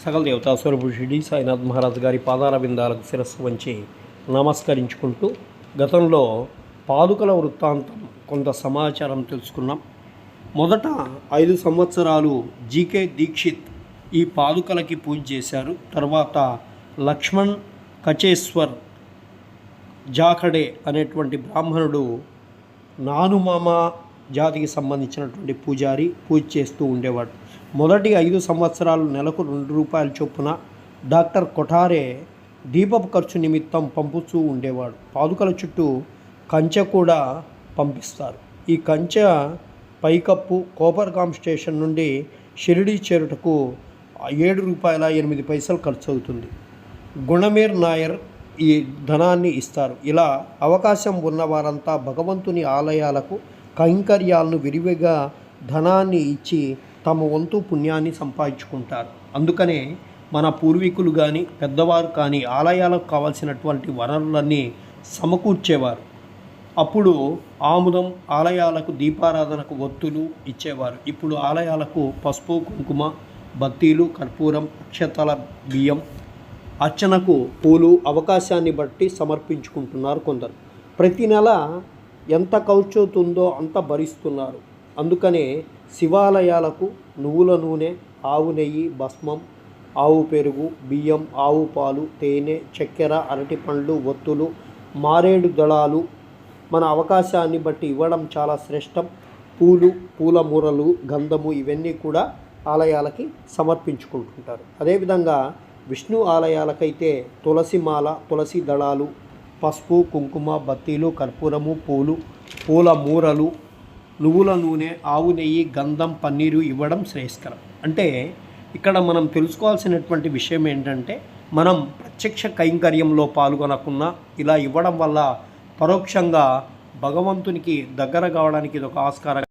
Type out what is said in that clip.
సకల దేవతా స్వరూపుడు షిరిడి సాయినాథ్ మహారాజ్ గారి పాదార బిందాలకు శిరస్సు వంచి నమస్కరించుకుంటూ గతంలో పాదుకల వృత్తాంతం కొంత సమాచారం తెలుసుకున్నాం. మొదట 5 సంవత్సరాలు జీకే దీక్షిత్ ఈ పాదుకలకి పూజ చేశారు. తర్వాత లక్ష్మణ్ కచేశ్వర్ జాఖడే అనేటువంటి బ్రాహ్మణుడు నానుమామ జాతికి సంబంధించినటువంటి పూజారి పూజ చేస్తూ ఉండేవాడు. మొదటి 5 సంవత్సరాలు నెలకు ₹2 చొప్పున డాక్టర్ కొఠారే దీపపు ఖర్చు నిమిత్తం పంపుతూ ఉండేవాడు. పాదుకల చుట్టూ కంచె కూడా పంపిస్తారు. ఈ కంచె పైకప్పు కోపర్గాం స్టేషన్ నుండి షిరిడి చేరుటకు ₹7.08 ఖర్చు అవుతుంది. గుణమేర్ నాయర్ ఈ ధనాన్ని ఇస్తారు. ఇలా అవకాశం ఉన్నవారంతా భగవంతుని ఆలయాలకు కైంకర్యాలను విరివిగా ధనాన్ని ఇచ్చి తమ వంతు పుణ్యాన్ని సంపాదించుకుంటారు. అందుకనే మన పూర్వీకులు కానీ పెద్దవారు కానీ ఆలయాలకు కావాల్సినటువంటి వనరులన్నీ సమకూర్చేవారు. అప్పుడు ఆముదం, ఆలయాలకు దీపారాధనకు ఒత్తులు ఇచ్చేవారు. ఇప్పుడు ఆలయాలకు పసుపు, కుంకుమ, బత్తీలు, కర్పూరం, అక్షతల బియ్యం, అర్చనకు పూలు అవకాశాన్ని బట్టి సమర్పించుకుంటున్నారు కొందరు. ప్రతి నెల ఎంత ఖర్చవుతుందో అంత భరిస్తున్నారు. అందుకనే శివాలయాలకు నువ్వుల నూనె, ఆవు నెయ్యి, భస్మం, ఆవు పెరుగు, బియ్యం, ఆవు పాలు, తేనె, చక్కెర, అరటిపండ్లు, ఒత్తులు, మారేడు దళాలు మన అవకాశాన్ని బట్టి ఇవ్వడం చాలా శ్రేష్టం. పూలు, పూల మూరలు, గంధము ఇవన్నీ కూడా ఆలయాలకి సమర్పించుకుంటుంటారు. అదేవిధంగా విష్ణు ఆలయాలకైతే తులసి మాల, తులసి దళాలు, పసుపు, కుంకుమ, బత్తీలు, కర్పూరము, పూలు, పూల మూరలు, నువ్వుల నూనె, ఆవు నెయ్యి, గంధం, పన్నీరు ఇవ్వడం శ్రేయస్కరం. అంటే ఇక్కడ మనం తెలుసుకోవాల్సినటువంటి విషయం ఏంటంటే, మనం ప్రత్యక్ష కైంకర్యంలో పాల్గొనకున్నా ఇలా ఇవ్వడం వల్ల పరోక్షంగా భగవంతునికి దగ్గర కావడానికి ఇది ఒక ఆస్కారం.